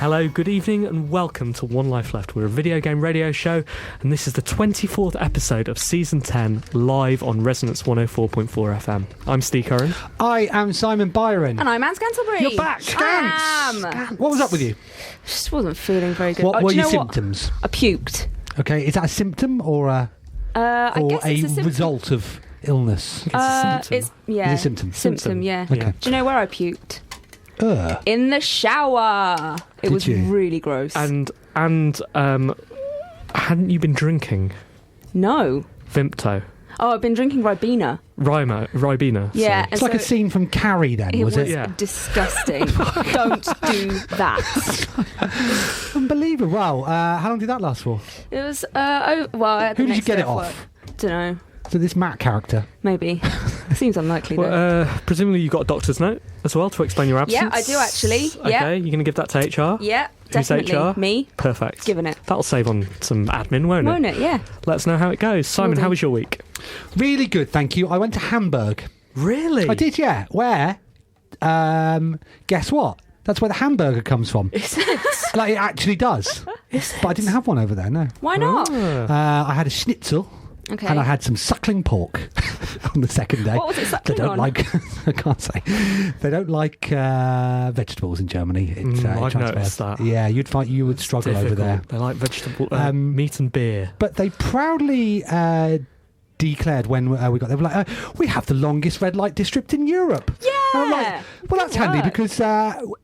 Hello, good evening and welcome to One Life Left. We're a video game radio show and this is the 24th episode of Season 10 live on Resonance 104.4 FM. I'm s10e Curran. I am Simon Byron. And I'm Ann Scantlebury. You're back. Scant. What was up with you? Just wasn't feeling very good. What were your symptoms? symptoms? I puked. Okay, is that a symptom or a result of illness? It's a symptom. It's, yeah. Is it a symptom? Symptom, yeah. Okay. Do you know where I puked? Ugh. In the shower. It Did was you? really gross. And hadn't you been drinking No. Vimto? Oh, I've been drinking Ribena. Ribena. Yeah. It's like a scene from Carrie then, It was it? Yeah. disgusting. Don't do that. Unbelievable. Wow. How long did that last for? It was, I had the Who did you next get day it off? Don't know. So this Matt character. Maybe. Seems unlikely though. Well, presumably you got a doctor's note as well to explain your absence. Yeah, I do actually. Okay, Yeah. you're going to give that to HR? Yeah, Who's definitely. HR? Me. Perfect. Giving it. That'll save on some admin, won't it? Won't it? Yeah. Let us know how it goes. Simon, Will do. how was your week? Really good, thank you. I went to Hamburg. Really? I did, yeah. Where? Guess what? That's where the hamburger comes from. Is it? Like, it actually does. But I didn't have one over there, no. Why not? I had a schnitzel. Okay. And I had some suckling pork on the second day. What was it suckling They don't on? like, I can't say. They don't like vegetables in Germany. I've noticed that. Yeah, you would struggle over there. They like vegetable meat and beer. But they proudly declared when we got there, they were like, we have the longest red light district in Europe. Yeah. And I'm like, well, that's Good handy work. because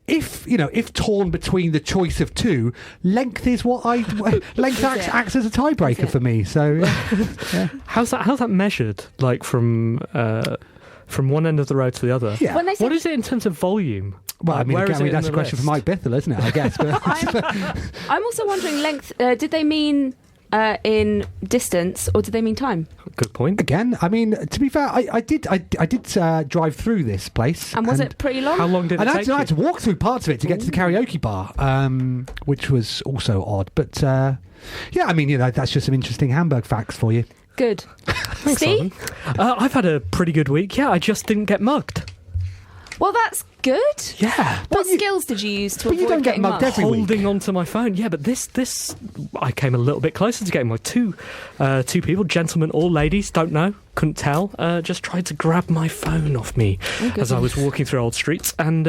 if torn between the choice of two, length is what length acts as a tiebreaker for me. So, yeah. How's that measured? Like from one end of the road to the other? Yeah. When they What said, is it in terms of volume? Well, I mean, where is it in that's the a question list? for Mike Bithell, isn't it? I guess. But I'm also wondering length. Did they mean in distance or did they mean time? Good point. again, I mean, to be fair, I did drive through this place, And was it pretty long? How long did it And I take had to you? walk through parts of it to get to the karaoke bar, which was also odd. But yeah, I mean, that's just some interesting Hamburg facts for you. Good. Thanks, See? Simon. I've had a pretty good week. Yeah, I just didn't get mugged. Well, that's good. Yeah. What skills did you use to but you avoid don't get getting mugged mugged? every week. Holding onto my phone. Yeah, but this I came a little bit closer to getting my two people, gentlemen or ladies, don't know, couldn't tell, just tried to grab my phone off me as I was walking through old streets and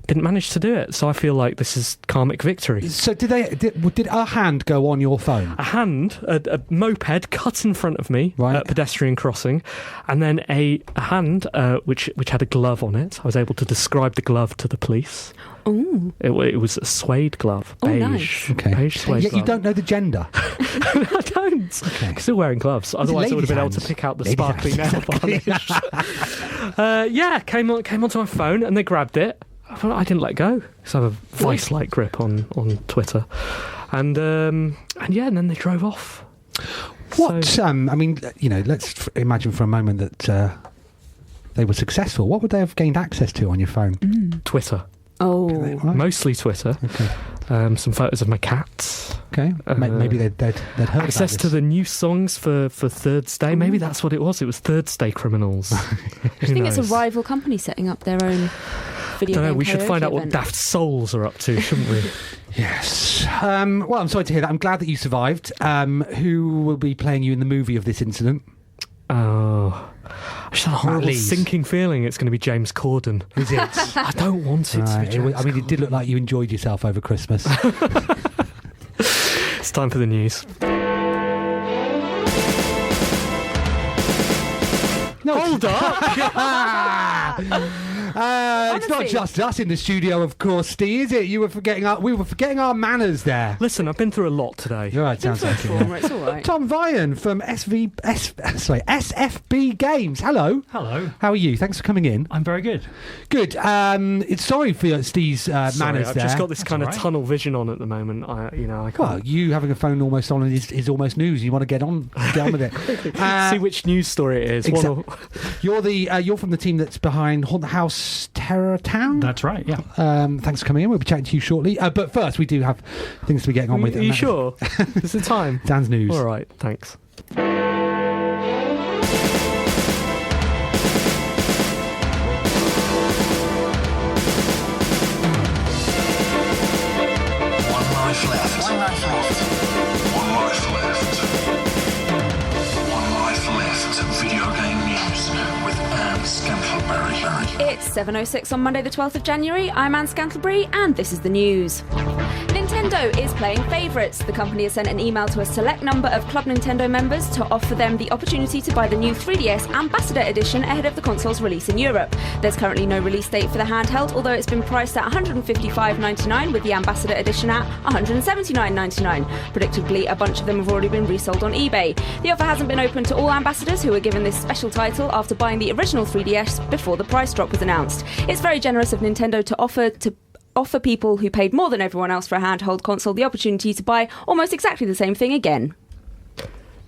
didn't manage to do it. So I feel like this is karmic victory. So did a hand go on your phone? A hand, a moped cut in front of me Right. at pedestrian crossing, and then a hand which had a glove on it. I was able to describe the glove to the police. Ooh. It was a suede glove, Oh, beige, nice. Okay. beige suede Yet glove. you don't know the gender. I don't. Okay. Still wearing gloves. Otherwise, I would have been able to ladies' pick out the hands? sparkling nail Ladies' varnish. Yeah, came onto my phone and they grabbed it. I didn't let go because I have a vice-like grip on Twitter, and yeah, and then they drove off. What? So- I mean, let's imagine for a moment that they were successful. What would they have gained access to on your phone? Twitter, Oh. Right. mostly Twitter. Okay. Some photos of my cats. Okay. Maybe they'd heard Access about to this. the new songs for Thursday. Maybe that's what it was. It was Thursday Criminals. I think it's a rival company setting up their own video Don't know. game We should find karaoke out what event. Daft Souls are up to, shouldn't we? Yes. Well, I'm sorry to hear that. I'm glad that you survived. Who will be playing you in the movie of this incident? Oh, I just had a horrible Lees. sinking feeling it's going to be James Corden. Is it? I don't want it to be Right. James It did look like you enjoyed yourself over Christmas. It's time for the news. No, Hold up! It's not just us in the studio, of course, Steve, is it? We were forgetting our manners there. Listen, I've been through a lot today. You're right, sounds like it. Yeah. It's all right. Tom Vian from SFB Games. Hello. Hello. How are you? Thanks for coming in. I'm very good. Good. It's sorry for Steve's manners I've there. just got this kind of all right. tunnel vision on at the moment. I can't Well, you having a phone almost on is almost news. You want to get on with it. see which news story it is. You're from the team that's behind Haunted House Terror Town. That's right, yeah. Thanks for coming in. We'll be chatting to you shortly. But first, we do have things to be getting on with. Are you sure? It's the time. Dan's news. All right, thanks. Video game news with Ann Scantlebury. It's 7:06 on Monday the 12th of January. I'm Ann Scantlebury and this is the news. Nintendo is playing favourites. The company has sent an email to a select number of Club Nintendo members to offer them the opportunity to buy the new 3DS Ambassador Edition ahead of the console's release in Europe. There's currently no release date for the handheld, although it's been priced at $155.99 with the Ambassador Edition at $179.99. Predictably, a bunch of them have already been resold on eBay. The offer hasn't been open to all ambassadors who were given this special title after buying the original 3DS before the price drop was announced. It's very generous of Nintendo to offer people who paid more than everyone else for a handheld console the opportunity to buy almost exactly the same thing again.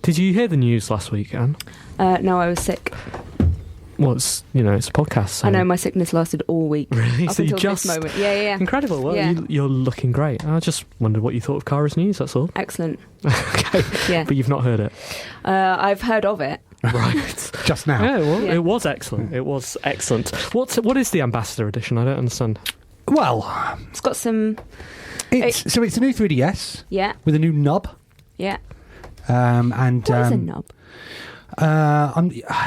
Did you hear the news last week, Anne? No, I was sick. Well, it's a podcast. So. I know, my sickness lasted all week. Really? Up So you until just... this moment. Yeah. Incredible. Well, Yeah. you're looking great. I just wondered what you thought of Kara's news, that's all. Excellent. Okay. Yeah. But you've not heard it. I've heard of it. Right. Just now. Yeah, well, Yeah. it was excellent. It was excellent. What is the Ambassador Edition? I don't understand. Well, It's got some... it's a new 3DS Yeah, with a new nub. yeah. And What is a nub?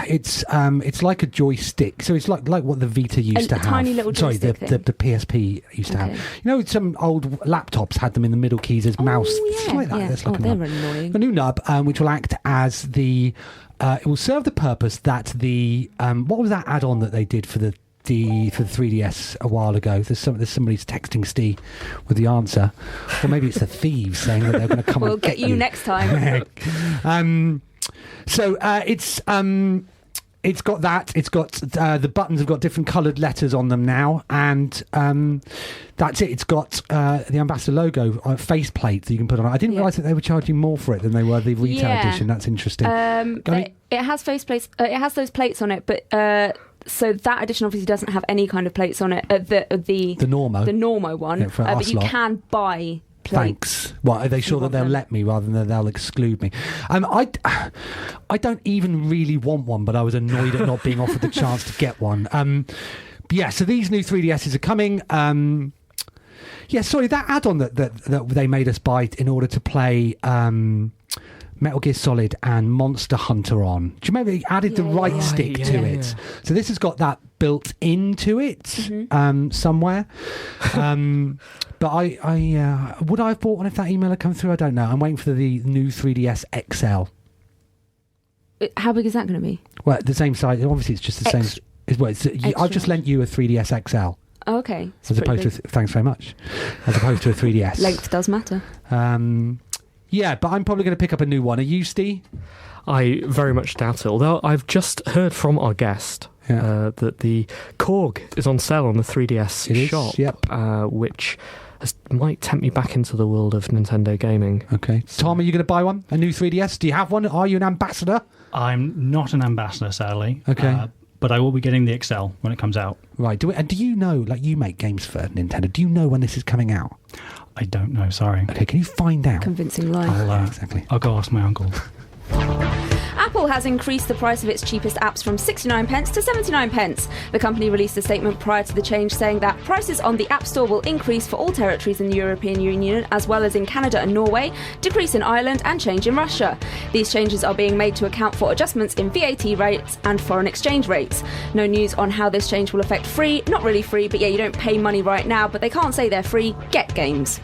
It's like a joystick, so it's like what the Vita used to A have. tiny little Sorry, the joystick PSP used to have. Okay. You know, some old laptops had them in the middle keys as mouse. It's yeah, like that. yeah. It's like a they're nub. annoying. A new nub, which will act as the. It will serve the purpose that the what was that add-on that they did for the 3DS a while ago? There's somebody's texting Steve with the answer, or maybe it's the thieves saying that they're going to come We'll and get you next time. So it's got that. It's got the buttons have got different coloured letters on them now, and that's it. It's got the Ambassador logo faceplate that you can put on it. I didn't realise that they were charging more for it than they were the retail Yeah. edition. That's interesting. It has faceplates. It has those plates on it, but so that edition obviously doesn't have any kind of plates on it. The Normo. the Normo one, Yeah, for but us you lot. can buy plates. Thanks. Well, are they sure that want they'll them. let me rather than they'll exclude me? I don't even really want one, but I was annoyed at not being offered the chance to get one. Yeah, so these new 3DSs are coming. Yeah, sorry, that add-on that they made us buy in order to play Metal Gear Solid and Monster Hunter on. Do you remember it added the right yeah. stick Right, to yeah, it? yeah. So this has got that built into it somewhere. But I would I have bought one if that email had come through? I don't know. I'm waiting for the new 3DS XL. How big is that going to be? Well, the same size. Obviously, it's just the same. I've just lent you a 3DS XL Oh, okay. It's as pretty opposed big. to thanks very much, as opposed to a 3DS. Length does matter. Yeah, but I'm probably going to pick up a new one. Are you, Steve? I very much doubt it, although I've just heard from our guest that the Korg is on sale on the 3DS It is, shop, yep. which might tempt me back into the world of Nintendo gaming. Okay. Tom, are you going to buy one? A new 3DS? Do you have one? Are you an ambassador? I'm not an ambassador, sadly. Okay. But I will be getting the XL when it comes out. Right. And do you know, like you make games for Nintendo, do you know when this is coming out? I don't know, sorry. Okay, can you find out? Convincing lie. Yeah, exactly. I'll go ask my uncle. Apple has increased the price of its cheapest apps from 69 pence to 79 pence. The company released a statement prior to the change saying that prices on the App Store will increase for all territories in the European Union, as well as in Canada and Norway, decrease in Ireland and change in Russia. These changes are being made to account for adjustments in VAT rates and foreign exchange rates. No news on how this change will affect free, not really free, but yeah, you don't pay money right now, but they can't say they're free, get games.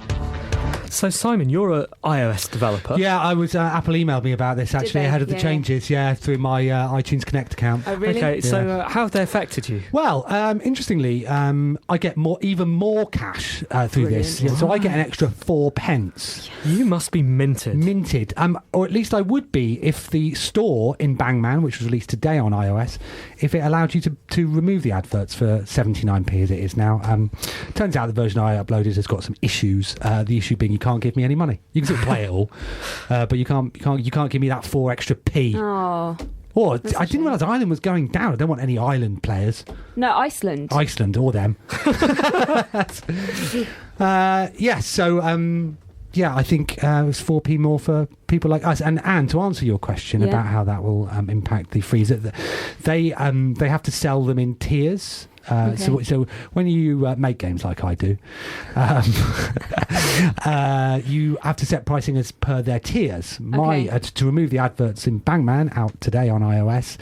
So, Simon, you're an iOS developer. Yeah, I was. Apple emailed me about this actually they? ahead of the Yeah. changes. Yeah, through my iTunes Connect account. Oh, really? Okay, so how have they affected you? Well, interestingly, I get even more cash through this. Brilliant. Yeah, so I get an extra 4 pence. You must be minted. Minted. Or at least I would be if the store in Bangman, which was released today on iOS, if it allowed you to remove the adverts for 79p as it is now. Turns out the version I uploaded has got some issues. The issue being you can't give me any money. You can still play it all, but you can't give me that 4 extra p. Oh. Or I didn't realise Ireland was going down. I don't want any Ireland players. No, Iceland. Iceland or them. Yeah, so yeah, I think it was 4p more for people like us. And Anne, to answer your question Yeah. about how that will impact the frees, they have to sell them in tiers. So when you make games like I do, you have to set pricing as per their tiers. To remove the adverts in Bangman, out today on iOS,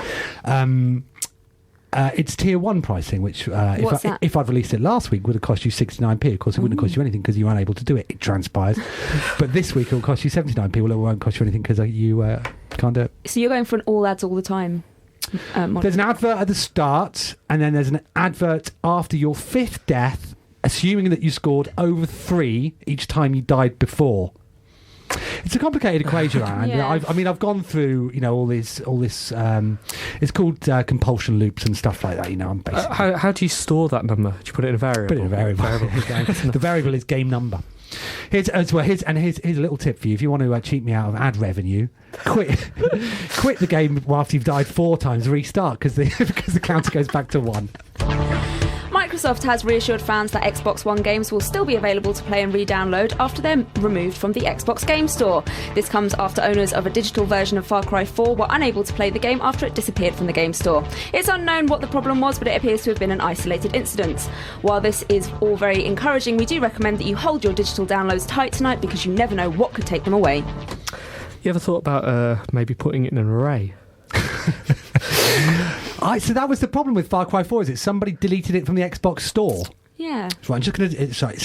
it's tier 1 pricing, which if I'd released it last week would have cost you 69p. Of course, it wouldn't cost you anything because you were unable to do it. It transpires. But this week it will cost you 79p. Well, it won't cost you anything because you can't do it. So you're going for an all ads all the time model. There's an advert at the start, and then there's an advert after your 5th death, assuming that you scored over 3 each time you died before. It's a complicated equation, and Yeah. I've gone through all this. It's called compulsion loops and stuff like that. I'm basically How do you store that number? Do you put it in a variable? put it in a variable. The variable is game number. Here's a little tip for you. If you want to cheat me out of ad revenue, quit the game after you've died 4 times. Restart because the counter goes back to 1. Microsoft has reassured fans that Xbox One games will still be available to play and re-download after they're removed from the Xbox Game Store. This comes after owners of a digital version of Far Cry 4 were unable to play the game after it disappeared from the Game Store. It's unknown what the problem was, but it appears to have been an isolated incident. While this is all very encouraging, we do recommend that you hold your digital downloads tight tonight because you never know what could take them away. You ever thought about maybe putting it in an array? So that was the problem with Far Cry 4, is it? Somebody deleted it from the Xbox store. Yeah. Right, I'm just going to... Sorry,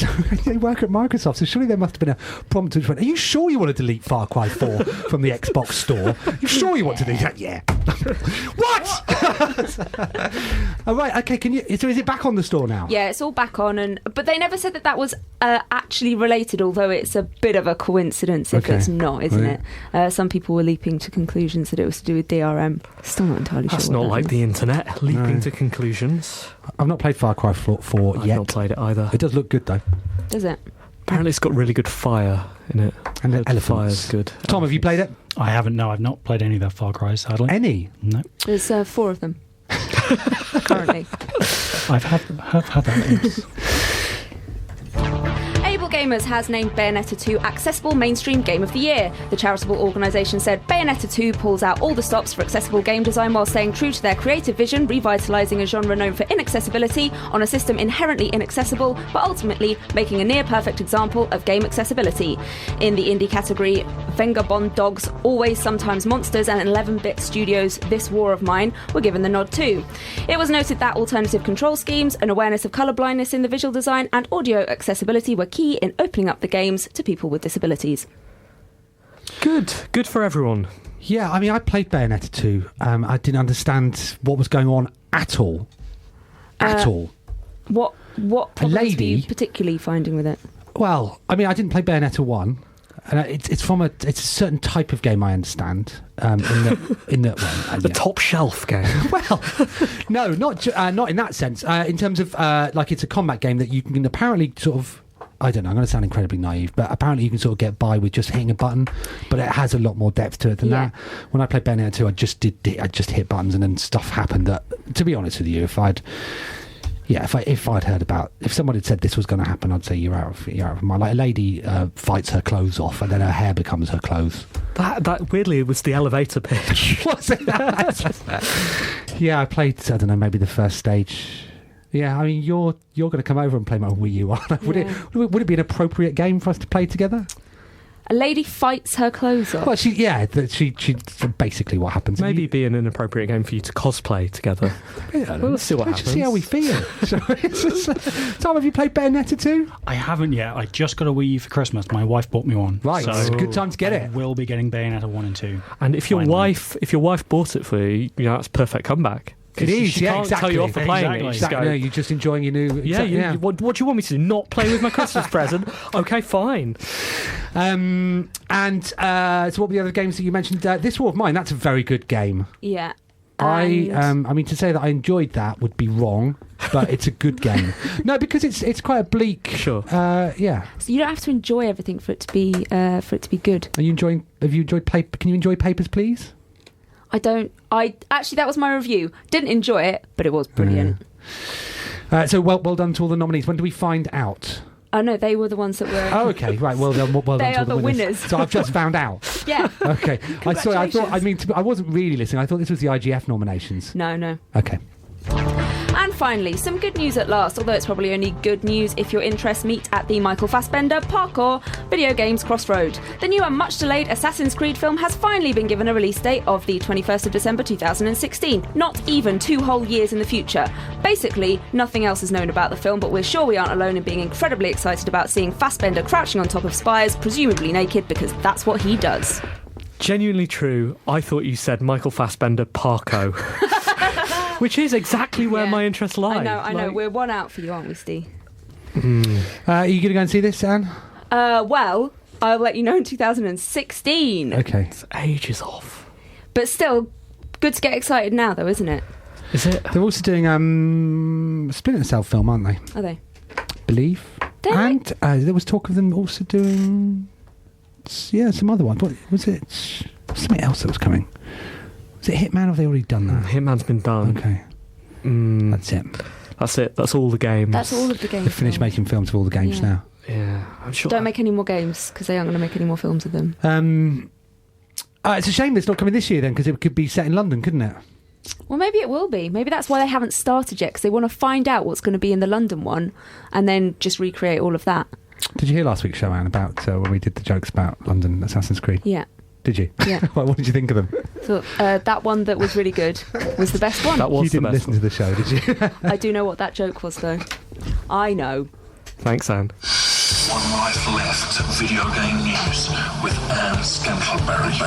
they work at Microsoft, so surely there must have been a prompt which went, are you sure you want to delete Far Cry 4 from the Xbox store? You sure you want to do that? Yeah. What? Oh, right, okay, so is it back on the store now? Yeah, it's all back on, but they never said that was actually related, although it's a bit of a coincidence if it's not, isn't it? Some people were leaping to conclusions that it was to do with DRM. Still not entirely sure. That's not like the internet, leaping to conclusions. I've not played Far Cry 4 I've yet. not played it either. It does look good, though. Does it? Apparently it's got really good fire in it. And the The elephants. fire's good. Tom, have you played it? I haven't. No, I've not played any of the Far Cry, sadly. Any? No. There's 4 of them currently. I've had that. Yes. Able Gamers has named Bayonetta 2 Accessible Mainstream Game of the Year. The charitable organisation said Bayonetta 2 pulls out all the stops for accessible game design while staying true to their creative vision, revitalising a genre known for inaccessibility on a system inherently inaccessible, but ultimately making a near-perfect example of game accessibility. In the indie category, Vengabond Dogs, Always Sometimes Monsters and 11-bit studios This War of Mine were given the nod too. It was noted that alternative control schemes, an awareness of colour blindness in the visual design and audio accessibility were key in opening up the games to people with disabilities. Good for everyone. Yeah, I mean, I played Bayonetta 2. I didn't understand what was going on at all. At all. What problems were lady- you particularly finding with it? Well, I mean, I didn't play Bayonetta 1. And it's a certain type of game I understand. The top shelf game. Well, no, not in that sense. In terms of like it's a combat game that you can apparently sort of. I don't know, I'm going to sound incredibly naive, but apparently you can sort of get by with just hitting a button, but it has a lot more depth to it than that. When I played Bayonetta 2, I just hit buttons and then stuff happened that, to be honest with you, if I'd heard about, if someone had said this was going to happen, I'd say you're out of my. Like a lady fights her clothes off and then her hair becomes her clothes. That weirdly was the elevator pitch. Was it that? Yeah, I played, I don't know, maybe the first stage. Yeah, I mean, you're going to come over and play my Wii U, aren't I? Would it be an appropriate game for us to play together? A lady fights her clothes off. Well, she basically what happens. Maybe be an inappropriate game for you to cosplay together. Well, let's see what happens. Let's see how we feel. Tom, have you played Bayonetta 2? I haven't yet. I just got a Wii U for Christmas. My wife bought me one. Right, so it's a good time to get it. We'll be getting Bayonetta 1 and 2. And if your wife bought it for you, that's a perfect comeback. It is, she can't tell you off for playing it. Exactly. Go, No, you're just enjoying your new... What do you want me to do? Not play with my Christmas present? Okay, fine. So what were the other games that you mentioned? This War of Mine, that's a very good game. Yeah. I mean, to say that I enjoyed that would be wrong, but it's a good game. No, because it's quite a bleak... Sure. Yeah. So you don't have to enjoy everything for it to be good. Have you enjoyed paper? Can you enjoy Papers, Please? Actually, that was my review. Didn't enjoy it, but it was brilliant. So well done to all the nominees. When do we find out? Oh no, they were the ones that were. Oh, okay, right. Well done. Well They done are to all the winners. So I've just found out. Yeah. Okay. I Congratulations. wasn't really listening. I thought this was the IGF nominations. No. Okay. And finally, some good news at last, although it's probably only good news if your interests meet at the Michael Fassbender Parkour Video Games Crossroad. The new and much delayed Assassin's Creed film has finally been given a release date of the 21st of December 2016, not even 2 whole years in the future. Basically, nothing else is known about the film, but we're sure we aren't alone in being incredibly excited about seeing Fassbender crouching on top of spires, presumably naked, because that's what he does. Genuinely true. I thought you said Michael Fassbender Parko. Which is exactly where my interest lies. I know. We're one out for you, aren't we, Steve? Are you going to go and see this, Anne? Well, I'll let you know in 2016. Okay. It's ages off. But still, good to get excited now, though, isn't it? Is it? They're also doing a Splinter Cell film, aren't they? Are they? Believe. And there was talk of them also doing... Yeah, some other one. What was it? Something else that was coming. Was it Hitman, or have they already done that? Hitman's been done. Okay. That's it. That's it. That's all the games. That's all of the games. They've finished making films of all the games now. Yeah, I'm sure. Don't make any more games, because they aren't going to make any more films of them. It's a shame that it's not coming this year then, because it could be set in London, couldn't it? Well, maybe it will be. Maybe that's why they haven't started yet, because they want to find out what's going to be in the London one, and then just recreate all of that. Did you hear last week's show, Anne, about when we did the jokes about London Assassin's Creed? Yeah. Did you? Yeah. What did you think of them? So that one that was really good was the best one. That was you the didn't best listen to the show, did you? I do know what that joke was, though. I know. Thanks, Anne. One Life Left video game news with Anne Scantlebury.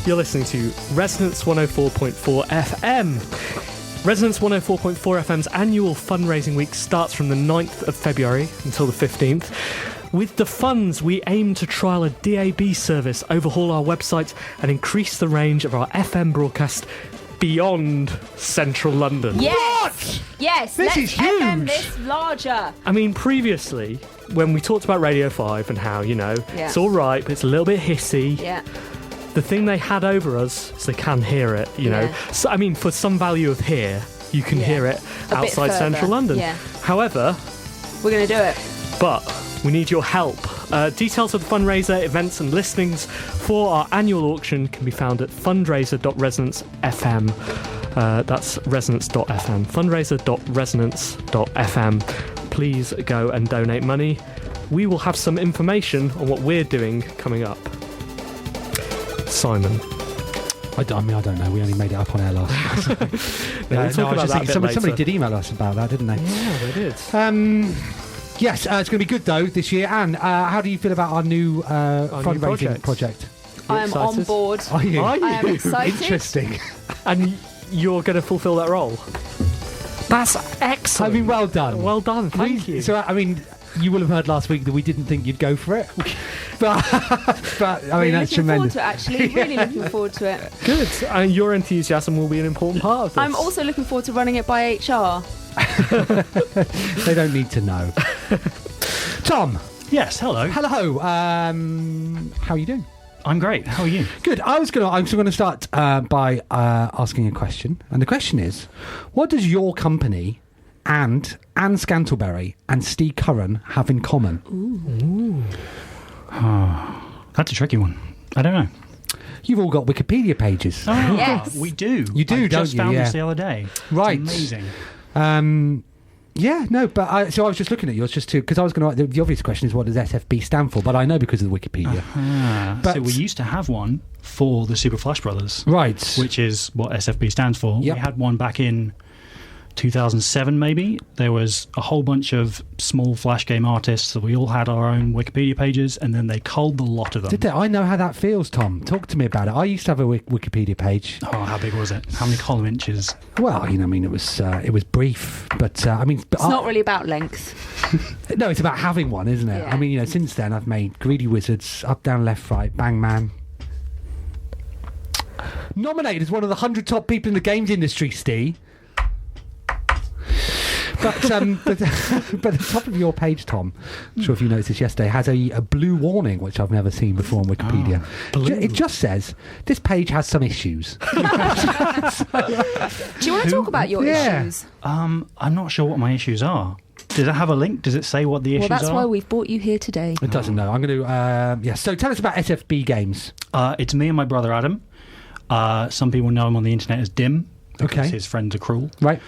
You're listening to Resonance 104.4 FM. Resonance 104.4 FM's annual fundraising week starts from the 9th of February until the 15th. With the funds, we aim to trial a DAB service, overhaul our website, and increase the range of our FM broadcast beyond central London. Yes! Yes! This is huge! FM this larger! I mean, previously, when we talked about Radio 5 and how, it's all right, but it's a little bit hissy. Yeah. The thing they had over us is they can hear it, Yeah. So, I mean, for some value of here, you can hear it A bit outside further, central London. yeah. However, We're going to do it. but we need your help. Details of the fundraiser, events and listings for our annual auction can be found at fundraiser.resonance.fm. That's resonance.fm. Fundraiser.resonance.fm. Please go and donate money. We will have some information on what we're doing coming up. Simon, I don't know. We only made it up on air last night. We'll talk about that a bit somebody later. did email us about that, didn't they? Yeah, they did. Yes, it's going to be good though this year. Anne, how do you feel about our new fundraising project? I am on excited? board. Are you? I am excited. Interesting. And you're going to fulfil that role. That's excellent. I mean, well done. Well done. Thank you. So, I mean, you will have heard last week that we didn't think you'd go for it. but I mean, that's tremendous. Looking forward to it, actually. Really looking forward to it. Good. And your enthusiasm will be an important part of this. I'm also looking forward to running it by HR. They don't need to know. Tom. Yes, hello. Hello. How are you doing? I'm great. How are you? Good. I'm going to start by asking a question, and the question is, what does your company and Anne Scantlebury and Steve Curran have in common? Ooh. That's a tricky one. I don't know. You've all got Wikipedia pages. Oh, Yes. we do. You do, I don't just you? found Yeah. this the other day. Right. It's amazing. Yeah, no, but I was just looking at yours just to, because I was going to. The obvious question is, what does SFB stand for? But I know because of the Wikipedia. But- So we used to have one for the Super Flash Brothers, Right. which is what SFB stands for. Yep. We had one back in 2007, maybe. There was a whole bunch of small Flash game artists, so we all had our own Wikipedia pages, and then they culled the lot of them. Did they? I know how that feels, Tom. Talk to me about it. I used to have a Wikipedia page. Oh, how big was it? How many column inches? Well, I mean, it was brief, but I mean, It's not really about length. No, it's about having one, isn't it? Yeah. I mean, since then I've made Greedy Wizards, Up, Down, Left, Right, Bang Man. Nominated as one of the 100 top people in the games industry, Steve. But the top of your page, Tom, I'm sure if you noticed this yesterday, has a blue warning, which I've never seen before on Wikipedia. It just says, this page has some issues. Do you want to talk about your Yeah. issues? I'm not sure what my issues are. Does it have a link? Does it say what the issues Well, that's are? why we've brought you here today. It doesn't know. I'm going to... So tell us about SFB games. It's me and my brother Adam. Some people know him on the internet as Dim, because Okay. his friends are cruel. Right.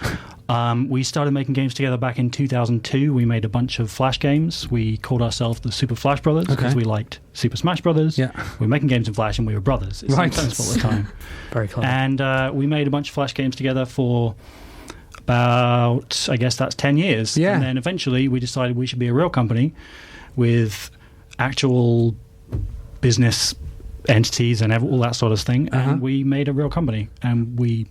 We started making games together back in 2002. We made a bunch of Flash games. We called ourselves the Super Flash Brothers because Okay. we liked Super Smash Brothers. Yeah. We were making games in Flash and we were brothers. It's Right. sensible at the time. Very clever. And we made a bunch of Flash games together for about, I guess that's 10 years. Yeah. And then eventually we decided we should be a real company with actual business entities and all that sort of thing. Uh-huh. And we made a real company. And we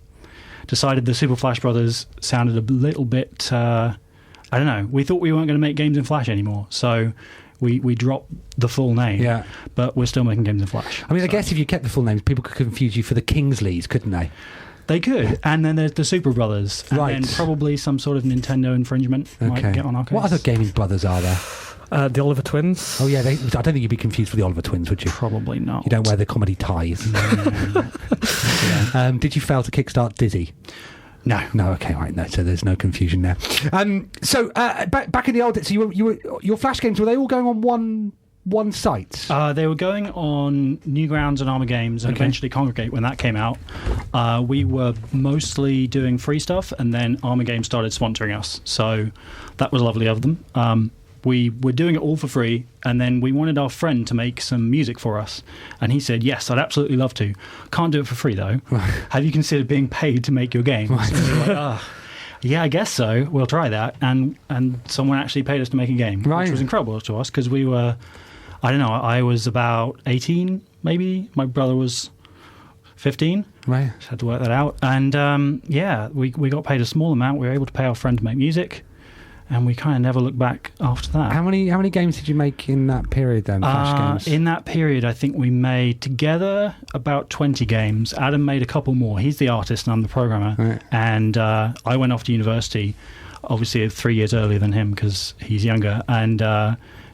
decided the Super Flash Brothers sounded a little bit, I don't know, we thought we weren't going to make games in Flash anymore. So we dropped the full name. Yeah. But we're still making games in Flash. I mean, I So- guess if you kept the full names, people could confuse you for the Kingsleys, couldn't they? They could. And then there's the Super Brothers. And Right. then probably some sort of Nintendo infringement might get on our case. What other gaming brothers are there? The Oliver Twins. Oh, yeah. I don't think you'd be confused with the Oliver Twins, would you? Probably not. You don't wear the comedy ties. Did you fail to kickstart Dizzy? No. No, okay, right, no, so there's no confusion there. Back in the old days, so your Flash games, were they all going on one site? They were going on Newgrounds and Armour Games and Okay. eventually Congregate when that came out. We were mostly doing free stuff, and then Armour Games started sponsoring us. So that was lovely of them. We were doing it all for free, and then we wanted our friend to make some music for us. And he said, yes, I'd absolutely love to. Can't do it for free, though. Have you considered being paid to make your games? And we were like, yeah, I guess so. We'll try that. And someone actually paid us to make a game, Right. which was incredible to us because we were, I don't know, I was about 18, maybe. My brother was 15. Right. Just had to work that out. And we got paid a small amount. We were able to pay our friend to make music. And we kind of never looked back after that. How many games did you make in that period then, Flash games? In that period, I think we made together about 20 games. Adam made a couple more. He's the artist and I'm the programmer. Right. And I went off to university, obviously 3 years earlier than him because he's younger. And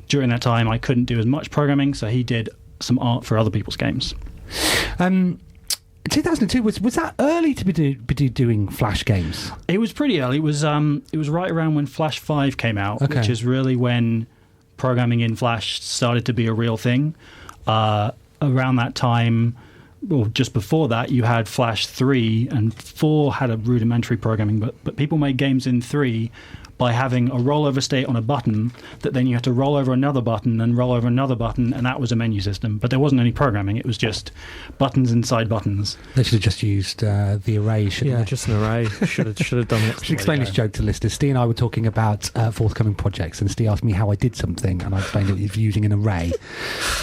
during that time, I couldn't do as much programming, so he did some art for other people's games. 2002, was that early to be doing Flash games? It was pretty early. It was right around when Flash 5 came out, Okay. which is really when programming in Flash started to be a real thing. Around that time, or just before that, you had Flash 3, and 4 had a rudimentary programming, but people made games in 3 by having a rollover state on a button that then you had to roll over another button and roll over another button, and that was a menu system. But there wasn't any programming. It was just buttons inside buttons. They should have just used the array, shouldn't they? Just an array. Should have done it. I should explain this joke to listeners. Steve and I were talking about forthcoming projects, and Steve asked me how I did something, and I explained it was using an array.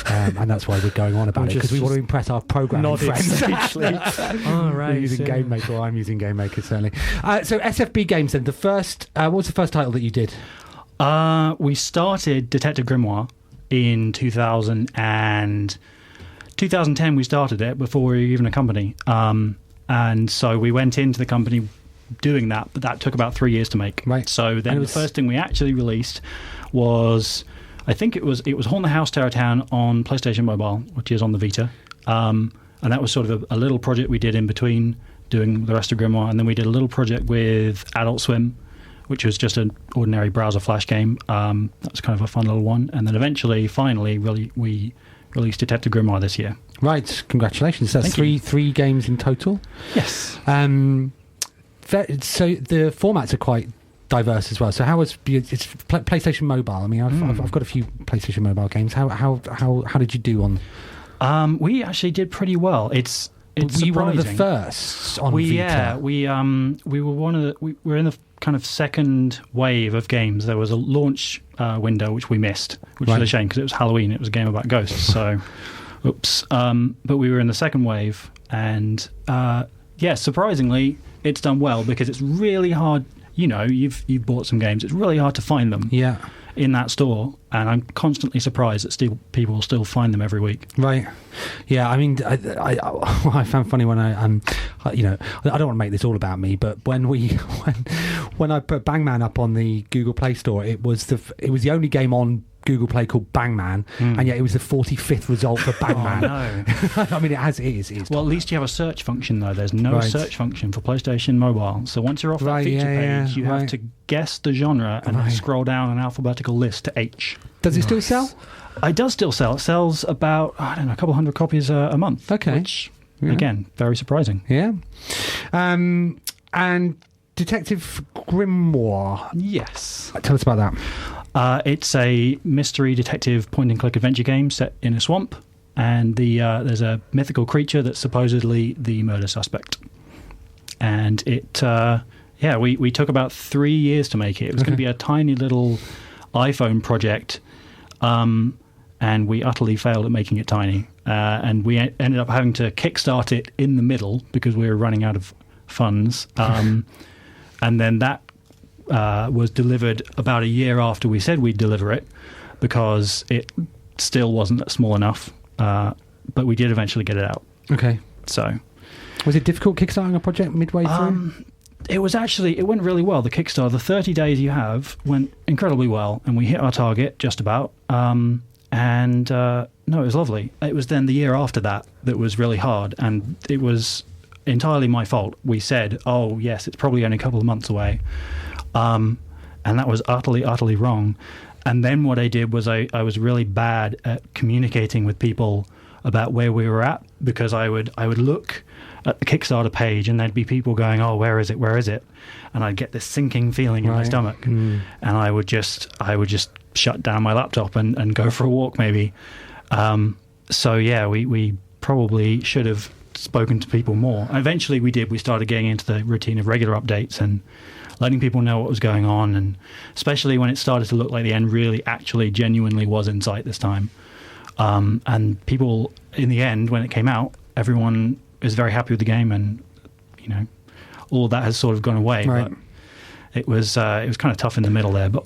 And that's why we're going on about it, because we want to impress our programming friends. Right. Using GameMaker, or I'm using GameMaker, certainly. So SFB Games, then. What was the first title that you did? We started Detective Grimoire in 2010. We started it before we were even a company. And so we went into the company doing that, but that took about 3 years to make. Right. So then the first thing we actually released was, I think it was Haunt the House Terror Town on PlayStation Mobile, which is on the Vita. And that was sort of a little project we did in between doing the rest of Grimoire. And then we did a little project with Adult Swim, which was just an ordinary browser flash game. That was kind of a fun little one. And then finally, we released Detective Grimoire this year. Right, congratulations. That's three games in total. Yes. So the formats are quite diverse as well. So how was it's PlayStation Mobile? I mean, I've got a few PlayStation Mobile games. How did you do on? We actually did pretty well. It's were you one of the surprising. first on Vita? Yeah, we were we were in the kind of second wave of games. There was a launch window which we missed, which was a shame because it was Halloween. It was a game about ghosts. So, oops. But we were in the second wave, and surprisingly, it's done well because it's really hard. You know, you've bought some games. It's really hard to find them. Yeah. In that store, and I'm constantly surprised that people still find them every week. Right. Yeah. I mean, I found funny when I don't want to make this all about me, but when I put Bangman up on the Google Play Store, it was the only game on Google Play called Bangman, and yet it was the 45th result for Bangman. Oh, no. I mean, it is. Well, at least you have a search function, though. There's no search function for PlayStation Mobile. So once you're off that feature page, you have to guess the genre and scroll down an alphabetical list to H. Does it still sell? It does still sell. It sells about, a couple hundred copies a month. Okay. Which, again, very surprising. Yeah. And Detective Grimoire. Yes. Tell us about that. It's a mystery detective point-and-click adventure game set in a swamp, and there's a mythical creature that's supposedly the murder suspect. And we took about 3 years to make it. It was going to be a tiny little iPhone project, and we utterly failed at making it tiny. And we ended up having to kickstart it in the middle because we were running out of funds. And then that was delivered about a year after we said we'd deliver it because it still wasn't small enough. But we did eventually get it out. Okay. So, was it difficult kickstarting a project midway through? It went really well. The Kickstarter, the 30 days you have, went incredibly well, and we hit our target just about. It was lovely. It was then the year after that was really hard, and it was entirely my fault. We said, oh, yes, it's probably only a couple of months away. And that was utterly wrong. And then what I did was I was really bad at communicating with people about where we were at, because I would look at the Kickstarter page and there'd be people going, oh, where is it? And I'd get this sinking feeling in my stomach. And I would just shut down my laptop and go for a walk maybe. We probably should have spoken to people more. Eventually we did. We started getting into the routine of regular updates and letting people know what was going on, and especially when it started to look like the end really actually genuinely was in sight this time. And people, in the end, when it came out, everyone is very happy with the game, and all of that has sort of gone away. Right. But it was kind of tough in the middle there. But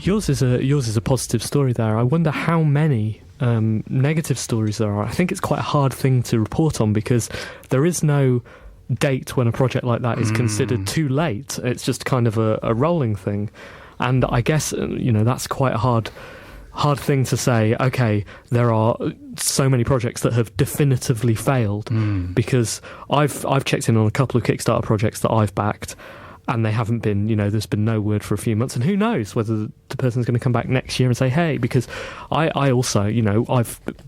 yours is a positive story there. I wonder how many negative stories there are. I think it's quite a hard thing to report on because there is no date when a project like that is considered too late. It's just kind of a rolling thing, and I guess that's quite a hard thing to say. Okay, there are so many projects that have definitively failed, because I've checked in on a couple of Kickstarter projects that I've backed, and they haven't been, there's been no word for a few months, and who knows whether the person's going to come back next year and say, hey, because I also,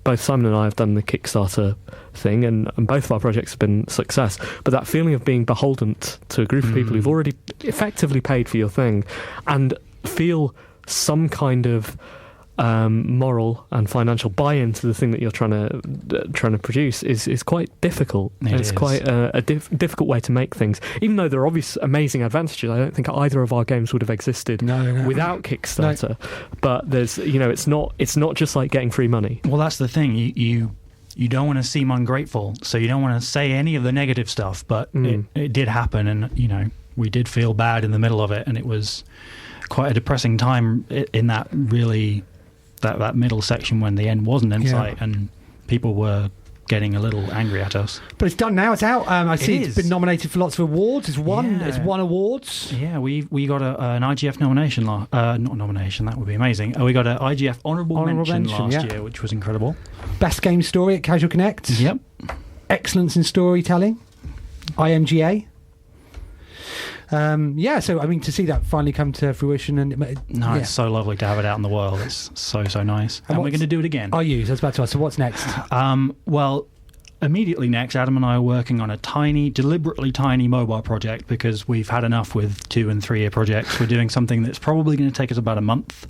both Simon and I have done the Kickstarter thing, and both of our projects have been success, but that feeling of being beholden to a group of people who've already effectively paid for your thing and feel some kind of moral and financial buy-in to the thing that you're trying to produce is quite difficult. It's quite a difficult way to make things. Even though there are obvious amazing advantages, I don't think either of our games would have existed without Kickstarter. No. But there's, it's not just like getting free money. Well, that's the thing. You don't want to seem ungrateful, so you don't want to say any of the negative stuff. But it did happen, and we did feel bad in the middle of it, and it was quite a depressing time in that really. That middle section when the end wasn't in sight and people were getting a little angry at us. But it's done now. It's out. I see it's been nominated for lots of awards. It's won awards. Yeah, we got an IGF nomination. Not nomination. That would be amazing. We got an IGF honourable mention last year, which was incredible. Best game story at Casual Connect. Yep. Excellence in storytelling. IMGA. So I mean, to see that finally come to fruition, it's so lovely to have it out in the world. It's so nice, and we're going to do it again. Are you? I was about to ask. So what's next? Well, immediately next, Adam and I are working on a deliberately tiny mobile project because we've had enough with 2 and 3 year projects. We're doing something that's probably going to take us about a month.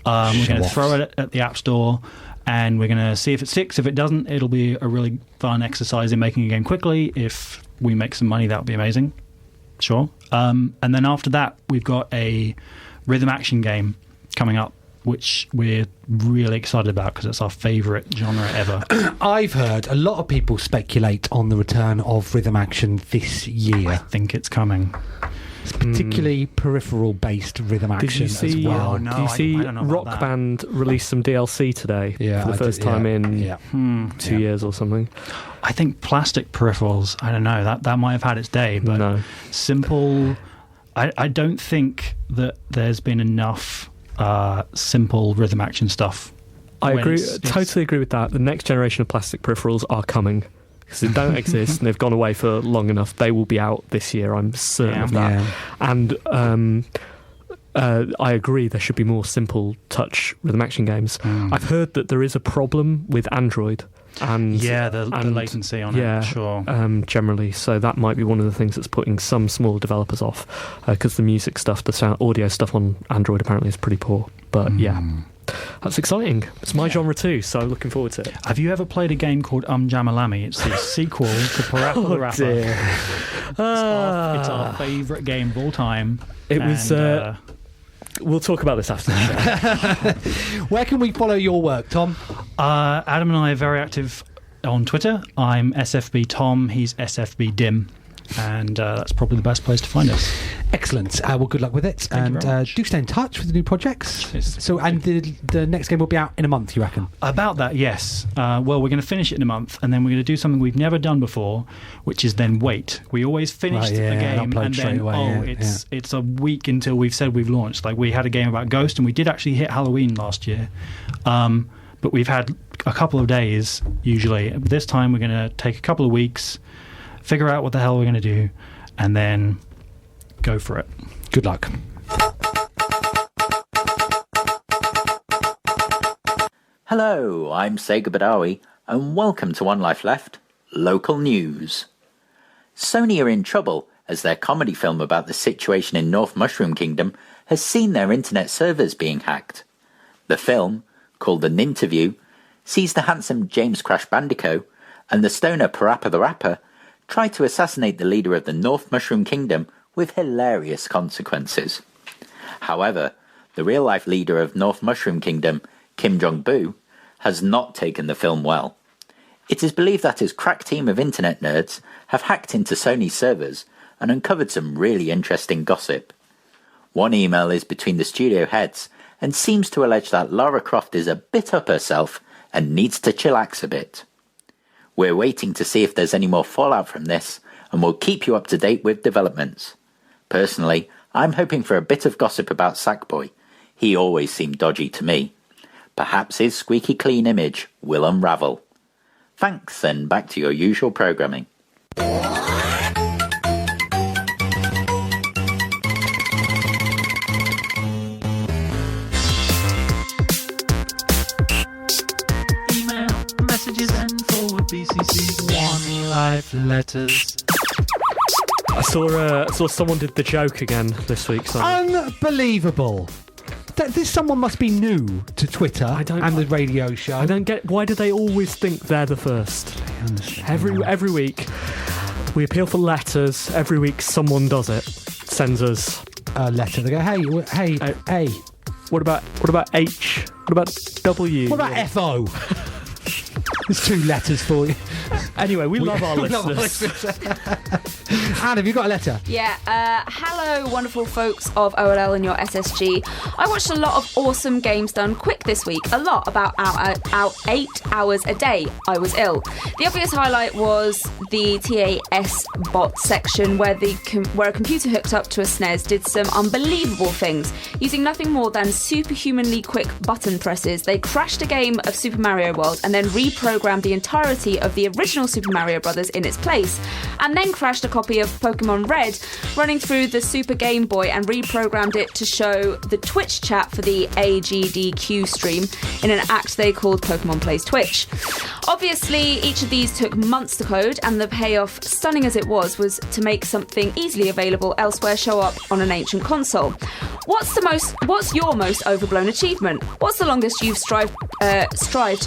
We're going to throw it at the App Store. And we're going to see if it sticks. If it doesn't, it'll be a really fun exercise in making a game quickly. If we make some money, that would be amazing. Sure. And then after that, we've got a rhythm action game coming up, which we're really excited about because it's our favourite genre ever. I've heard a lot of people speculate on the return of rhythm action this year. I think it's coming. It's particularly peripheral-based rhythm action as well. Did you see Rock Band release some DLC today for the first time in 2 years or something? I think plastic peripherals, I don't know, that might have had its day, but simple... I don't think that there's been enough simple rhythm action stuff. I totally agree with that. The next generation of plastic peripherals are coming. Because they don't exist and they've gone away for long enough. They will be out this year, I'm certain of that. And I agree there should be more simple touch rhythm action games. I've heard that there is a problem with Android. And the latency on it, sure. Generally, so that might be one of the things that's putting some small developers off, because the music stuff, the sound, audio stuff on Android apparently is pretty poor. But that's exciting. It's my genre too, so looking forward to it. Have you ever played a game called Jamalami? It's the sequel to Parappa the Rapper. It's our favourite game of all time. It was... we'll talk about this after the show. Where can we follow your work, Tom? Adam and I are very active on Twitter. I'm SFB Tom, he's SFB Dim. And that's probably the best place to find us. Excellent. Well, good luck with it. Thank you do stay in touch with the new projects. So, and the next game will be out in a month, you reckon? About that, yes. Well, we're going to finish it in a month, and then we're going to do something we've never done before, which is then wait. We always finish the game, and then it's a week until we've said we've launched. Like, we had a game about Ghost, and we did actually hit Halloween last year. But we've had a couple of days, usually. This time, we're going to take a couple of weeks, figure out what the hell we're going to do, and then go for it. Good luck. Hello, I'm Sega Badawi, and welcome to One Life Left, Local News. Sony are in trouble as their comedy film about the situation in North Mushroom Kingdom has seen their internet servers being hacked. The film, called An Interview, sees the handsome James Crash Bandico and the stoner Parappa the Rapper try to assassinate the leader of the North Mushroom Kingdom with hilarious consequences. However, the real-life leader of North Mushroom Kingdom, Kim Jong-boo, has not taken the film well. It is believed that his crack team of internet nerds have hacked into Sony's servers and uncovered some really interesting gossip. One email is between the studio heads and seems to allege that Lara Croft is a bit up herself and needs to chillax a bit. We're waiting to see if there's any more fallout from this, and we'll keep you up to date with developments. Personally, I'm hoping for a bit of gossip about Sackboy. He always seemed dodgy to me. Perhaps his squeaky clean image will unravel. Thanks, and back to your usual programming. life letters. I saw someone did the joke again this week. So Unbelievable. This someone must be new to Twitter and the radio show. I don't get, why do they always think they're the first? Every week we appeal for letters. Every week someone does it. Sends us a letter. They go, hey, A. What about H? What about W? What about FO? There's 2 letters for you. Anyway, we love our listeners. Anne, have you got a letter? Yeah. Hello, wonderful folks of OLL and your SSG. I watched a lot of awesome games done quick this week. A lot, about 8 hours a day. I was ill. The obvious highlight was the TAS bot section where a computer hooked up to a SNES did some unbelievable things. Using nothing more than superhumanly quick button presses, they crashed a game of Super Mario World and then reprogrammed the entirety of the original Super Mario Bros. In its place, and then crashed a copy of Pokemon Red running through the Super Game Boy and reprogrammed it to show the Twitch chat for the AGDQ stream in an act they called Pokemon Plays Twitch. Obviously, each of these took months to code, and the payoff, stunning as it was to make something easily available elsewhere show up on an ancient console. What's your most overblown achievement? What's the longest you've strived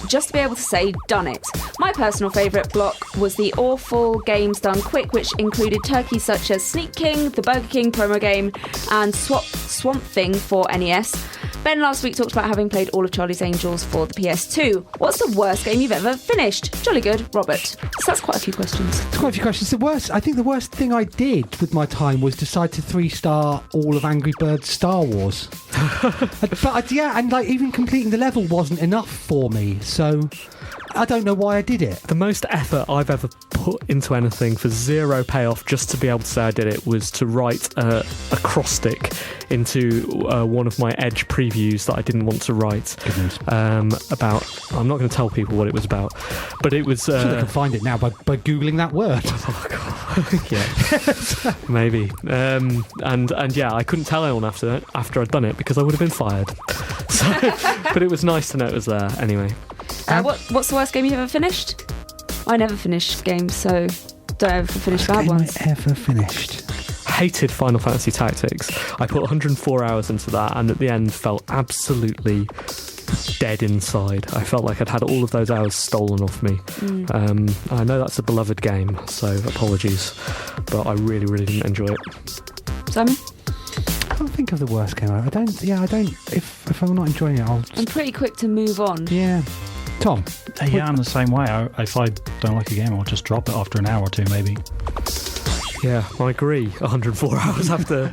just to be able to say, done it? My personal favourite block was the awful games done quick, which included turkeys such as Sneak King, the Burger King promo game, and Swamp Thing for NES. Ben last week talked about having played all of Charlie's Angels for the PS2. What's the worst game you've ever finished? Jolly good, Robert. So that's quite a few questions. It's quite a few questions. I think the worst thing I did with my time was decide to 3-star all of Angry Birds Star Wars. And even completing the level wasn't enough for me, so I don't know why I did it. The most effort I've ever put into anything for zero payoff just to be able to say I did it was to write a acrostic into one of my Edge previews that I didn't want to write about. I'm not going to tell people what it was about, but it was. I'm sure they can find it now by Googling that word. Oh God, yeah, maybe. And yeah, I couldn't tell anyone after I'd done it because I would have been fired. So, but it was nice to know it was there anyway. What's the worst game you've ever finished? I never finish games, so don't ever finish bad ones. I ever finished? Hated Final Fantasy Tactics. I put 104 hours into that, and at the end felt absolutely dead inside. I felt like I'd had all of those hours stolen off me. I know that's a beloved game, so apologies, but I really, really didn't enjoy it. Simon? I can't think of the worst game. I don't. If I'm not enjoying it, I'm pretty quick to move on. Yeah. Tom? Yeah, I'm the same way. If I don't like a game, I'll just drop it after an hour or two, maybe. Yeah, I agree. 104 hours after...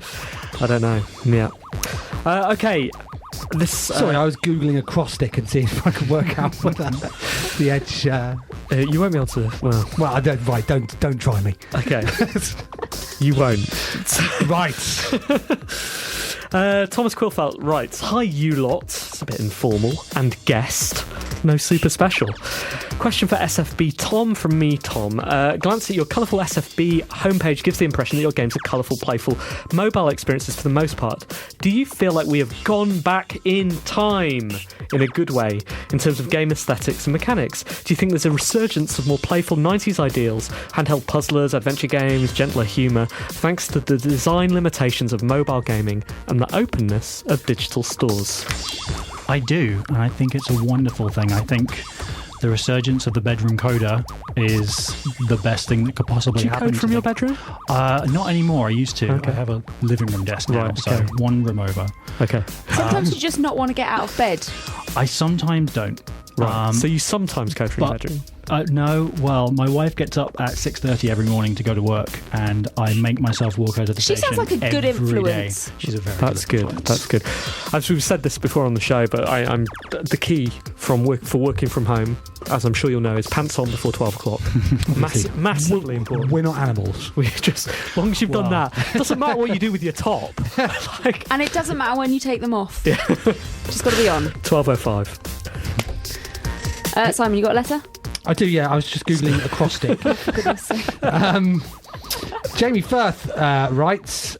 I don't know. Yeah. Okay. Sorry, I was Googling acrostic and seeing if I could work out what the Edge... you won't be able to... Well, I don't... Right, don't try me. Okay. You won't. Right. Thomas Quillfelt writes, "Hi you lot," it's a bit informal, "and guest, no super special. Question for SFB Tom from me, Tom. Glance at your colourful SFB homepage gives the impression that your games are colourful, playful, mobile experiences for the most part. Do you feel like we have gone back in time in a good way in terms of game aesthetics and mechanics? Do you think there's a resurgence of more playful 90s ideals, handheld puzzlers, adventure games, gentler humour, thanks to the design limitations of mobile gaming and the openness of digital stores?" I do, and I think it's a wonderful thing. I think the resurgence of the bedroom coder is the best thing that could possibly happen. Do you code from your bedroom? Not anymore. I used to. Okay. I have a living room desk now, Right, so okay. one room over. Okay. Sometimes you just not want to get out of bed. I sometimes don't. Right. So you sometimes code from your bedroom? No, well, my wife gets up at 6:30 every morning to go to work, and I make myself walk her to the She station sounds like a good every influence. day. She's a very That's good. influence. That's good. As we've said this before on the show, but I'm the key for working from home, as I'm sure you'll know, is pants on before 12 o'clock. Massively important. We're not animals. We just, as long as you've done that, doesn't matter what you do with your top. And it doesn't matter when you take them off. Yeah. Just got to be on. 12:05. Simon, you got a letter? I do, yeah. I was just Googling acrostic. For goodness sake. Jamie Firth writes,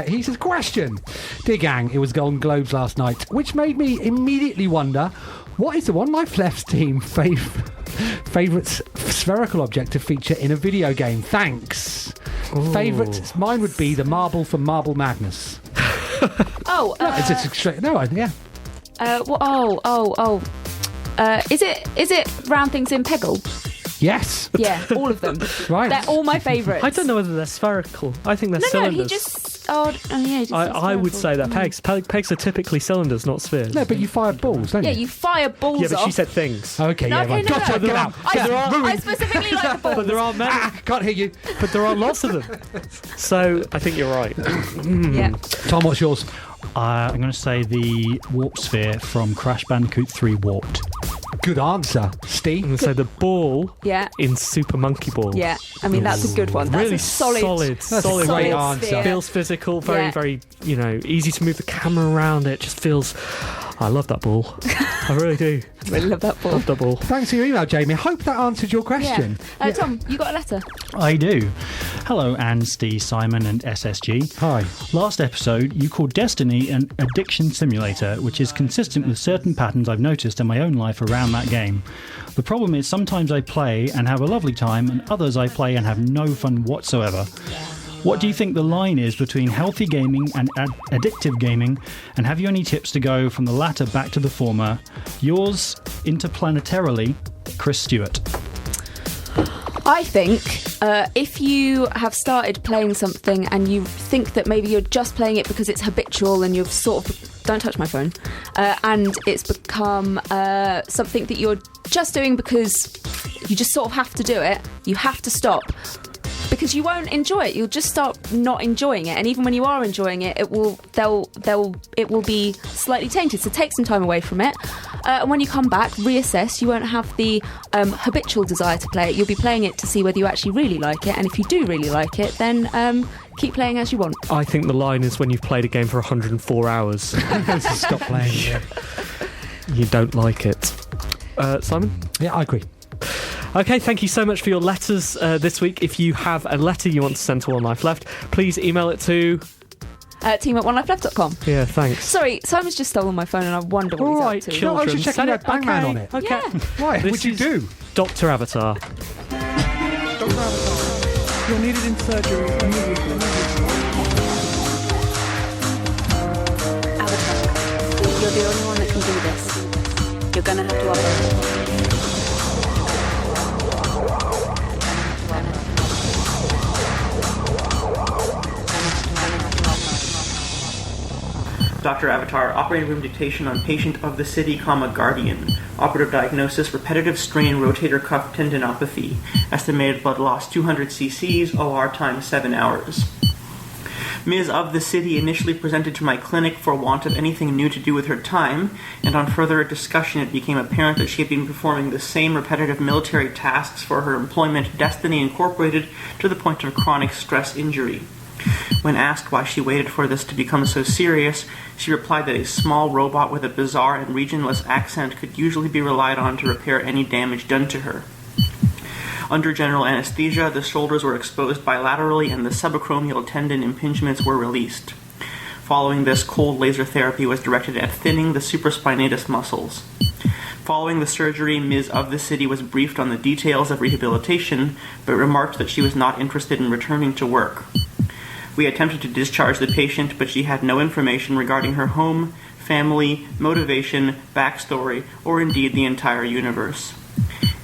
he says, question, Dear gang, it was Golden Globes last night, which made me immediately wonder, what is the One Life Left's team favourite spherical object to feature in a video game? Thanks. Favourites? Mine would be the marble from Marble Madness. Oh, yeah. Is it round things in Peggle? Yes. Yeah, all of them. Right. They're all my favourites. I don't know whether they're spherical. I think they're cylinders. No, he just... he just I would say that pegs. Pegs are typically cylinders, not spheres. No, but you fire balls, don't you? Yeah, you fire balls Yeah, but off. she said things. Okay, No, yeah, okay, right. no, Gotcha, no. get out. I specifically like the balls. But there are many. Can't hear you. But there are lots of them. So I think you're right. Yeah. Tom, what's yours? I'm going to say the warp sphere from Crash Bandicoot 3 Warped. Good answer. Steve? And so the ball Yeah. in Super Monkey Ball. Yeah. I mean, that's a good one. That's Really a solid That's a great answer. sphere. Feels physical, very, Yeah. very, easy to move the camera around. It just feels... I love that ball. I really do. I love that ball. Love that ball. Thanks for your email, Jamie. I hope that answered your question. Yeah. Tom, you got a letter? I do. Hello, s10e23, Simon, and SSG. Hi. Last episode, you called Destiny an addiction simulator, which is consistent with certain patterns I've noticed in my own life around that game. The problem is sometimes I play and have a lovely time, and others I play and have no fun whatsoever. What do you think the line is between healthy gaming and addictive gaming, and have you any tips to go from the latter back to the former? Yours, interplanetarily, Chris Stewart. I think if you have started playing something and you think that maybe you're just playing it because it's habitual and you've sort of... Don't touch my phone. And it's become something that you're just doing because you just sort of have to do it, you have to stop. Because you won't enjoy it, you'll just start not enjoying it, and even when you are enjoying it, it will be slightly tainted. So take some time away from it, and when you come back, reassess. You won't have the habitual desire to play it. You'll be playing it to see whether you actually really like it, and if you do really like it, then keep playing as you want. I think the line is when you've played a game for 104 hours. Stop playing. Yeah. You don't like it. Simon? Yeah, I agree. Okay, thank you so much for your letters this week. If you have a letter you want to send to One Life Left, please email it to... team@onelifeleft.com. Yeah, thanks. Sorry, Simon's just stolen my phone and I wonder what All he's right, up to. children. No, I was just checking Send you had Bangman on it. Okay. Yeah. Why? This What'd you is do? Dr. Avatar. You're needed in surgery immediately. Avatar, you're the only one that can do this. You're gonna have to operate. Dr. Avatar, operating room dictation on patient of the city, guardian. Operative diagnosis, repetitive strain rotator cuff tendinopathy. Estimated blood loss 200 cc's, OR time 7 hours. Ms. of the city initially presented to my clinic for want of anything new to do with her time, and on further discussion it became apparent that she had been performing the same repetitive military tasks for her employment Destiny Incorporated to the point of chronic stress injury. When asked why she waited for this to become so serious, she replied that a small robot with a bizarre and regionless accent could usually be relied on to repair any damage done to her. Under general anesthesia, the shoulders were exposed bilaterally and the subacromial tendon impingements were released. Following this, cold laser therapy was directed at thinning the supraspinatus muscles. Following the surgery, Ms. of the city was briefed on the details of rehabilitation, but remarked that she was not interested in returning to work. We attempted to discharge the patient, but she had no information regarding her home, family, motivation, backstory, or indeed the entire universe.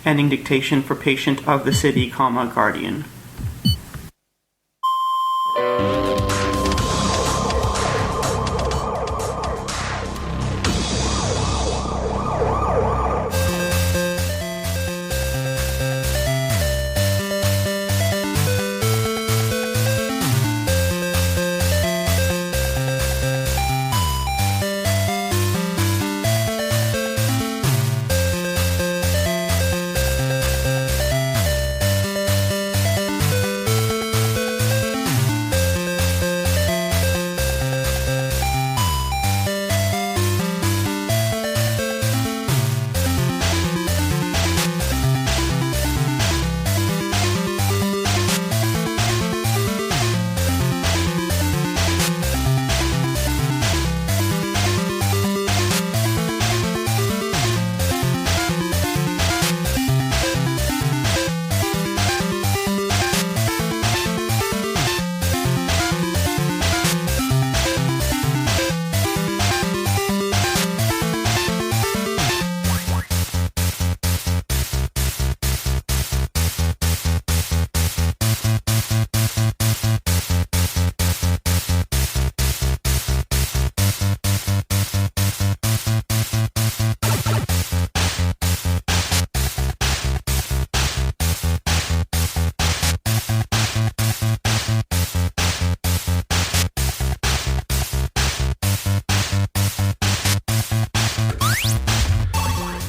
Ending dictation for patient of the city, guardian.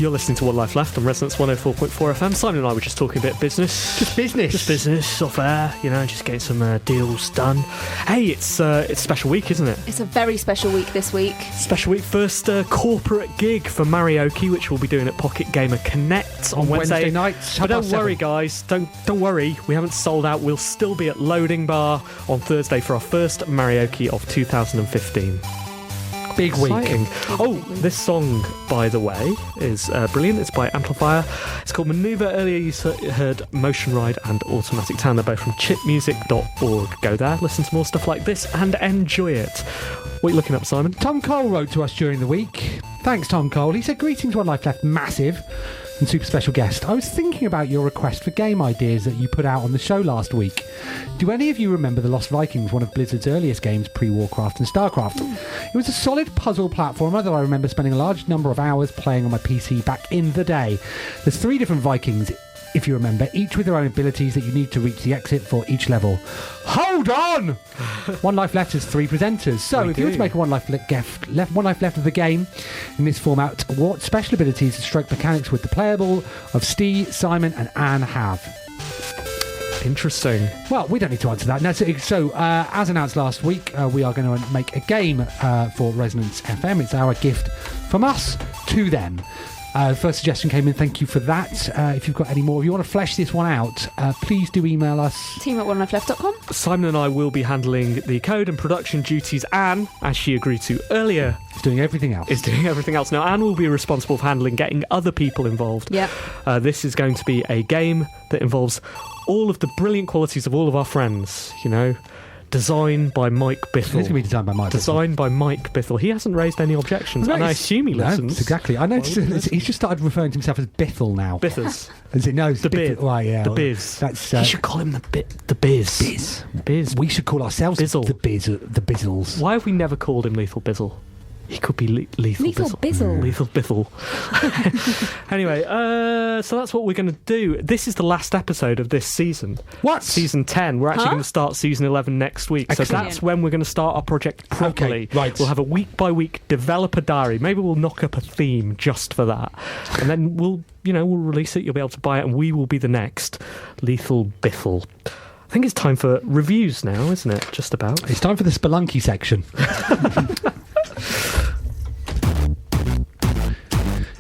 You're listening to One Life Left on Resonance 104.4 FM. Simon and I were just talking a bit of business. Just business. Just business, off air, just getting some deals done. Hey, it's a special week, isn't it? It's a very special week this week. Special week. First corporate gig for Marioki, which we'll be doing at Pocket Gamer Connect on Wednesday nights. But don't worry, guys. Don't worry. We haven't sold out. We'll still be at Loading Bar on Thursday for our first Marioki of 2015. Big week. This song, by the way, is brilliant. It's by Amplifier. It's called Maneuver. Earlier you heard Motion Ride and Automatic Town. They're both from chipmusic.org. Go there, listen to more stuff like this and enjoy it. What are you looking up, Simon? Tom Cole wrote to us during the week. Thanks, Tom Cole. He said, greetings, One Life Left, massive and super special guest. I was thinking about your request for game ideas that you put out on the show last week. Do any of you remember The Lost Vikings, one of Blizzard's earliest games pre-Warcraft and StarCraft? It was a solid puzzle platformer that I remember spending a large number of hours playing on my PC back in the day. There's 3 different Vikings, if you remember, each with their own abilities that you need to reach the exit for each level. Hold on! One Life Left has 3 presenters. So if you were to make a One Life Left of the game in this format, what special abilities and stroke mechanics would the playable of s10e, Simon and Anne have? Interesting. Well, we don't need to answer that. No, so as announced last week, we are going to make a game for Resonance FM. It's our gift from us to them. First suggestion came in, thank you for that. If you've got any more, if you want to flesh this one out, please do email us. team@onelifeleft.com. Simon and I will be handling the code and production duties. Anne, as she agreed to earlier, is doing everything else. Now, Anne will be responsible for handling getting other people involved. Yep. This is going to be a game that involves all of the brilliant qualities of all of our friends, Designed by Mike Bithell. It's going to be designed by Mike Bithell. He hasn't raised any objections, and I assume he listens. No, exactly. I noticed he's just started referring to himself as Bithell now. Bizzers. The Biz. Right, yeah. The Biz. That's, you should call him the Biz. Biz. We should call ourselves Bizzle. the Bizzles. Why have we never called him Lethal Bizzle? He could be Lethal Bizzle. Lethal Bizzle. Anyway, so that's what we're going to do. This is the last episode of this season. What? Season 10. We're actually going to start season 11 next week. Excellent. So that's when we're going to start our project properly. Okay, right. We'll have a week-by-week developer diary. Maybe we'll knock up a theme just for that. And then we'll release it. You'll be able to buy it, and we will be the next Lethal Biffle. I think it's time for reviews now, isn't it? Just about. It's time for the Spelunky section.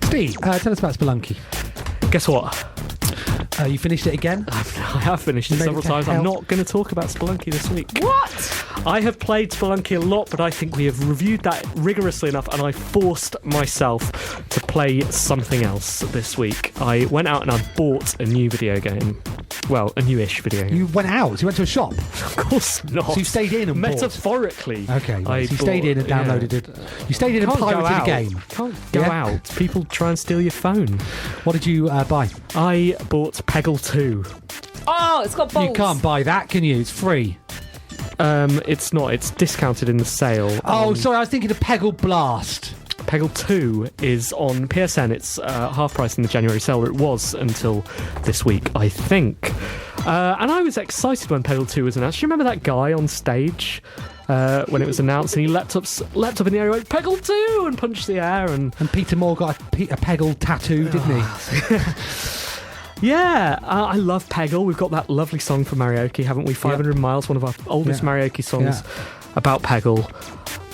Steve, tell us about Spelunky. Guess what? You finished it again? I have finished it several times. I'm not going to talk about Spelunky this week. What? I have played Spelunky a lot, but I think we have reviewed that rigorously enough, and I forced myself to play something else this week. I went out and I bought a new video game. Well, a newish video game. You went out? You went to a shop? Of course not. So you stayed in and Metaphorically. Okay, so you stayed in and downloaded it. You stayed in and pirated a game. You can't go out. People try and steal your phone. What did you buy? I bought Peggle 2. Oh, it's got bolts. You can't buy that, can you? It's free. It's not. It's discounted in the sale. Oh, sorry, I was thinking of Peggle Blast. Peggle 2 is on PSN. It's half price in the January sale. It was until this week, I think. And I was excited when Peggle 2 was announced. Do you remember that guy on stage when it was announced, and he leapt up in the air and went, Peggle 2, and punched the air. And Peter Moore got a Peggle tattoo, didn't he? Yeah, I love Peggle. We've got that lovely song for Marioki, haven't we? 500 Miles, one of our oldest Marioki songs about Peggle.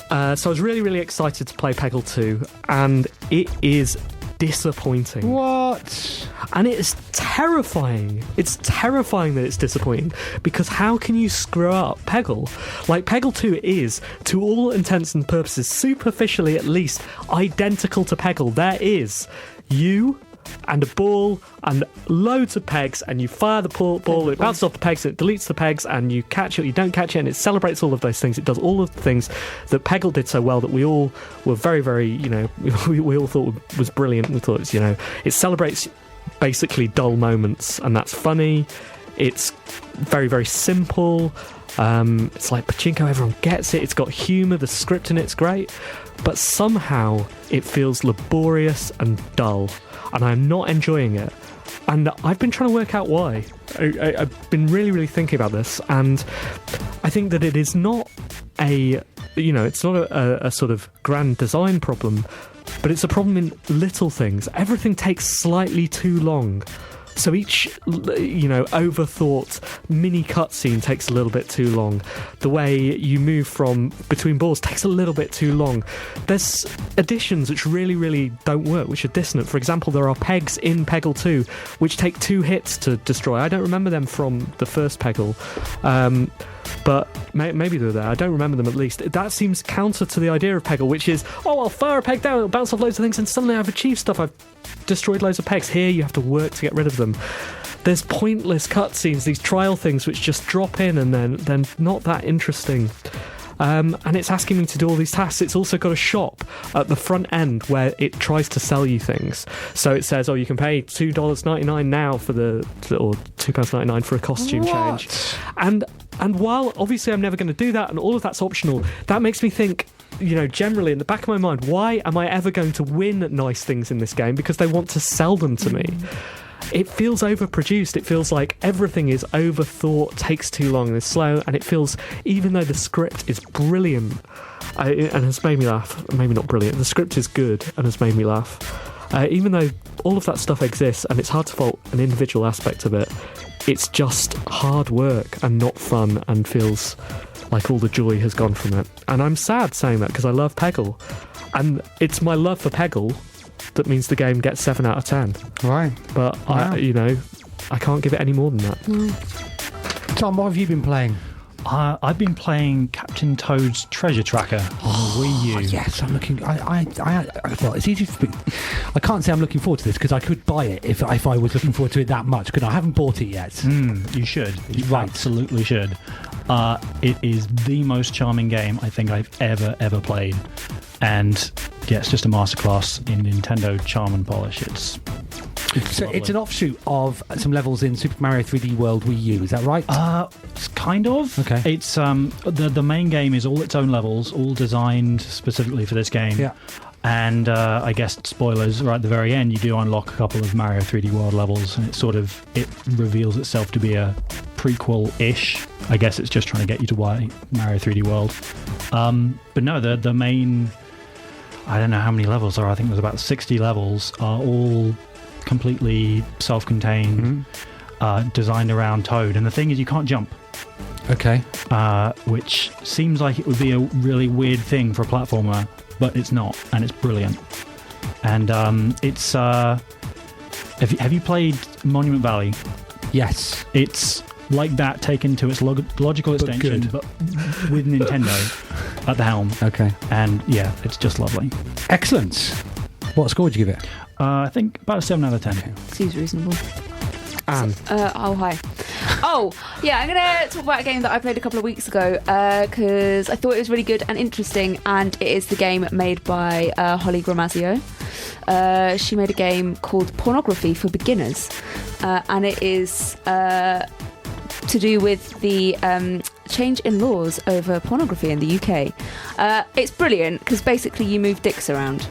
So I was really, really excited to play Peggle 2, and it is disappointing. What? And it is terrifying. It's terrifying that it's disappointing, because how can you screw up Peggle? Like, Peggle 2 is, to all intents and purposes, superficially at least, identical to Peggle. There is you and a ball and loads of pegs, and you fire the ball, it bounces off the pegs, it deletes the pegs, and you catch it, you don't catch it, and it celebrates all of those things. It does all of the things that Peggle did so well, that we all were very, very, we all thought was brilliant. We thought, it celebrates basically dull moments, and that's funny. It's very, very simple. It's like pachinko, everyone gets it. It's got humour, the script in it's great, but somehow it feels laborious and dull, and I'm not enjoying it. And I've been trying to work out why. I've been really, really thinking about this, and I think that it is not it's not a sort of grand design problem, but it's a problem in little things. Everything takes slightly too long. So each, overthought mini cutscene takes a little bit too long. The way you move from between balls takes a little bit too long. There's additions which really, really don't work, which are dissonant. For example, there are pegs in Peggle 2 which take 2 hits to destroy. I don't remember them from the first Peggle. But maybe they're there. I don't remember them, at least. That seems counter to the idea of Peggle, which is, I'll fire a peg down, it'll bounce off loads of things, and suddenly I've achieved stuff. I've destroyed loads of pegs. Here, you have to work to get rid of them. There's pointless cutscenes, these trial things which just drop in and then not that interesting. And it's asking me to do all these tasks. It's also got a shop at the front end where it tries to sell you things. So it says, you can pay $2.99 now or £2.99 for a costume change. And while obviously I'm never going to do that and all of that's optional, that makes me think, generally in the back of my mind, why am I ever going to win nice things in this game? Because they want to sell them to me. It feels overproduced. It feels like everything is overthought, takes too long, and is slow, and it feels, even though the script is brilliant and has made me laugh, maybe not brilliant, the script is good and has made me laugh, even though all of that stuff exists and it's hard to fault an individual aspect of it, it's just hard work and not fun and feels like all the joy has gone from it. And I'm sad saying that because I love Peggle, and it's my love for Peggle that means the game gets 7 out of 10. Right. But wow. I can't give it any more than that. Tom, what have you been playing? I've been playing Captain Toad's Treasure Tracker on Wii U. Yes, I'm looking. Well, it's easy to. I can't say I'm looking forward to this because I could buy it if I was looking forward to it that much. Because I haven't bought it yet. You should. You absolutely should. It is the most charming game I think I've ever played, and yeah, it's just a masterclass in Nintendo charm and polish. It's an offshoot of some levels in Super Mario 3D World Wii U, is that right? Kind of. Okay. It's the main game is all its own levels, all designed specifically for this game. Yeah. And I guess spoilers, right at the very end, you do unlock a couple of Mario 3D World levels, and it reveals itself to be a prequel-ish. I guess it's just trying to get you to buy Mario 3D World. But no, the main, I don't know how many levels there are. I think there's about 60 levels, are all completely self-contained, designed around Toad. And the thing is, you can't jump. Okay. Which seems like it would be a really weird thing for a platformer, but it's not, and it's brilliant. And it's have you played Monument Valley? Yes. It's like that taken to its logical extension, but with Nintendo at the helm. Okay. And yeah, it's just lovely. Excellent. What score would you give it? I think about a 7 out of 10. Seems reasonable. Anne. Hi. I'm going to talk about a game that I played a couple of weeks ago because I thought it was really good and interesting, and it is the game made by Holly Gramazio. She made a game called Pornography for Beginners, and it is to do with the change in laws over pornography in the UK. It's brilliant because basically you move dicks around.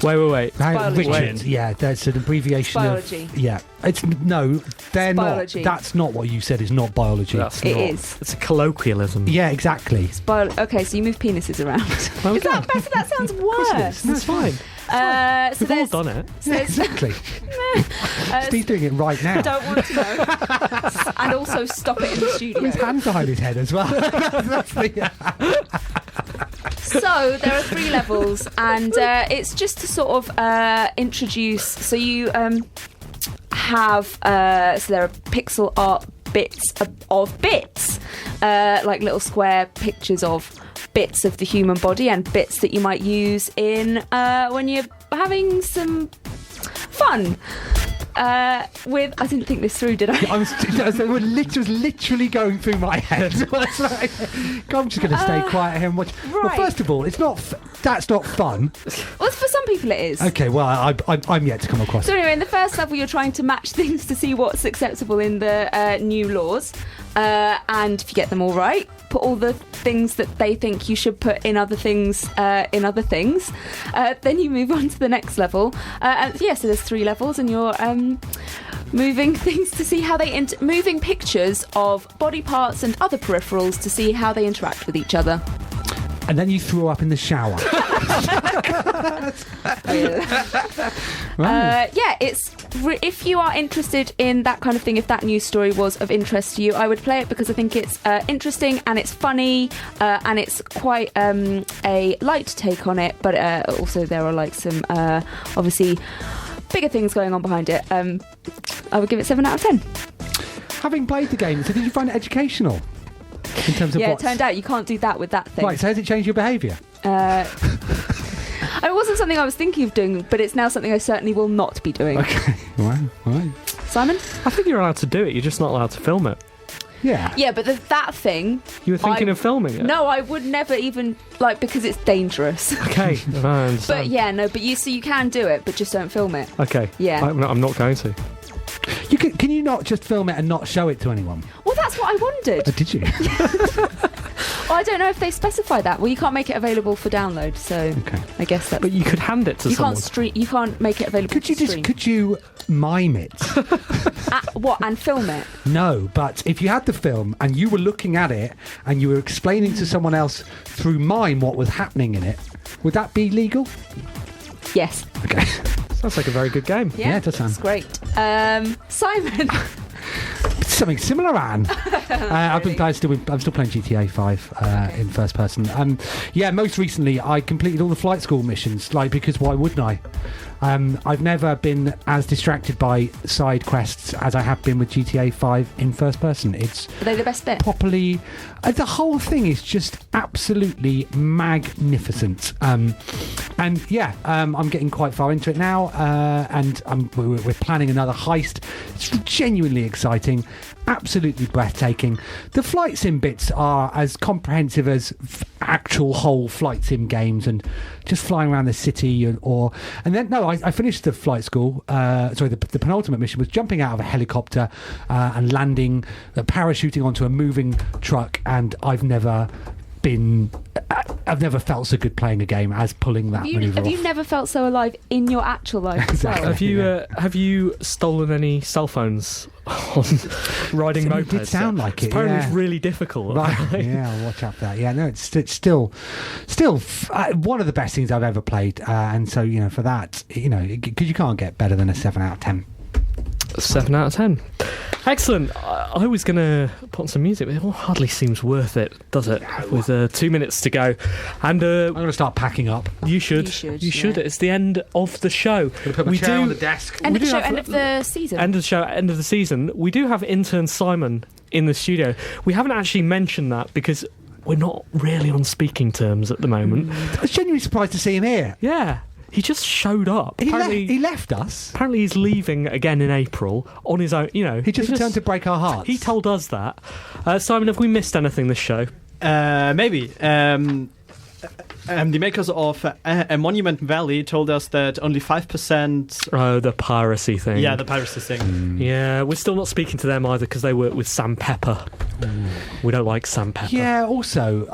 Wait. Richard, yeah, that's an abbreviation Biology. of... Yeah. They're biology. Not. That's not what you said is not biology. It is. It's a colloquialism. Yeah, exactly. Okay, so you move penises around. Okay. Is that better? That sounds worse. That's fine. So We've all done it. Yeah, exactly. Steve's doing it right now. Don't want to know. And also stop it in the studio. His hand behind his head as well. So there are 3 levels, and it's just to sort of introduce. So you have so there are pixel art bits of bits, like little square pictures of bits of the human body and bits that you might use in when you're having some fun. I didn't think this through, did I? It was literally going through my head. I'm just going to stay quiet here and watch. Right. Well, first of all, it's not. That's not fun. Well, for some people it is. Okay, well, I'm yet to come across. So anyway, in the first level, you're trying to match things to see what's acceptable in the new laws, and if you get them all right, put all the things that they think you should put in other things then you move on to the next level, so there's 3 levels, and you're moving things to see how they moving pictures of body parts and other peripherals to see how they interact with each other. and then you threw up in the shower. Yeah, if you are interested in that kind of thing, if that news story was of interest to you, I would play it because I think it's interesting and it's funny and it's quite a light take on it, but also there are like some obviously bigger things going on behind it. I would give it 7 out of 10. Having played the game, so did you find it educational? In terms of it turned out you can't do that with that thing. Right, so has it changed your behaviour? It wasn't something I was thinking of doing, but it's now something I certainly will not be doing. Okay, wow, right. Simon? I think you're allowed to do it, you're just not allowed to film it. Yeah. Yeah, but that thing... You were thinking of filming it? No, I would never even, because it's dangerous. Okay, I understand. But yeah, no, but you can do it, but just don't film it. Okay. Yeah. I'm not going to. Can you not just film it and not show it to anyone? Well, that's what I wondered. Did you? Well, I don't know if they specify that. Well, you can't make it available for download, so I guess that's... But you could hand it to someone. You can't make it available to stream. Could you mime it? What, and film it? No, but if you had the film and you were looking at it and you were explaining to someone else through mime what was happening in it, would that be legal? Yes. Okay. Sounds like a very good game. Yeah, it does sound. It's great. Simon... Something similar, Anne. I'm still playing GTA 5 in first person. Most recently I completed all the flight school missions, because why wouldn't I? I've never been as distracted by side quests as I have been with GTA 5 in first person. Are they the best bit? Properly, the whole thing is just absolutely magnificent. I'm getting quite far into it now, and we're planning another heist. It's genuinely exciting, absolutely breathtaking. The flight sim bits are as comprehensive as actual whole flight sim games, and just flying around the city, I finished the flight school. The penultimate mission was jumping out of a helicopter and landing, parachuting onto a moving truck, and I've never felt so good playing a game as pulling that maneuver Have you never felt so alive in your actual life as well? Have you stolen any cell phones on riding mopeds? It did sound like it. Apparently it's really difficult. Right. Yeah, I'll watch out for that. Yeah, no, it's still one of the best things I've ever played, and so for that, because you can't get better than a 7 out of 10. 7 out of 10. Excellent. I was going to put on some music, but it hardly seems worth it, does it? With 2 minutes to go. And I'm going to start packing up. You should. You should. It's the end of the show. I'm going to put my chair on the desk. End of the show, end of the season. End of the show, end of the season. We do have intern Simon in the studio. We haven't actually mentioned that because we're not really on speaking terms at the moment. I was genuinely surprised to see him here. Yeah. He just showed up. He left us. Apparently he's leaving again in April on his own, He just returned to break our hearts. He told us that. Simon, have we missed anything this show? Maybe. The makers of Monument Valley told us that only 5%... Oh, the piracy thing. Yeah, the piracy thing. Yeah, we're still not speaking to them either because they work with Sam Pepper. We don't like Sam Pepper. Yeah, also,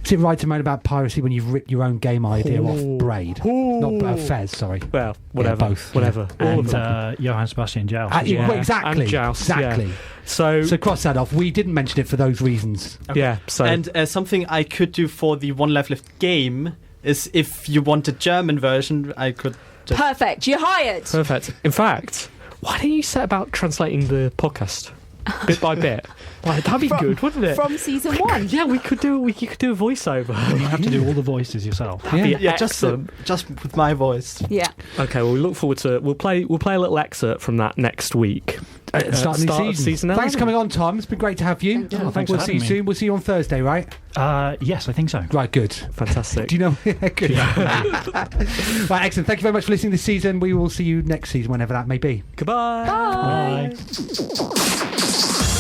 is it right to moan about piracy when you've ripped your own game idea off Braid? Not Fez, sorry. Well, whatever. Yeah, both. Whatever. Yeah. All And of them. Johann Sebastian Joust. Well, exactly. And Joust, exactly. Yeah. So cross that off. We didn't mention it for those reasons. Okay. Yeah. So and something I could do for the One Life Left game is if you want a German version, I could just... Perfect. You're hired. Perfect. In fact, why don't you set about translating the podcast bit by bit? That'd be good, wouldn't it? From season 1. Yeah, we could do a voiceover. You have to do all the voices yourself. Yeah, just with my voice. Yeah. Okay, well, we look forward to it. We'll play a little excerpt from that next week. Start of season 11. Thanks for coming on, Tom. It's been great to have you. Thanks We'll for see you having me. soon. We'll see you on Thursday, right? Yes, I think so. Right, good. Fantastic. Do you know? Yeah, good. Right, excellent. Thank you very much for listening this season. We will see you next season, whenever that may be. Goodbye. Bye. Bye.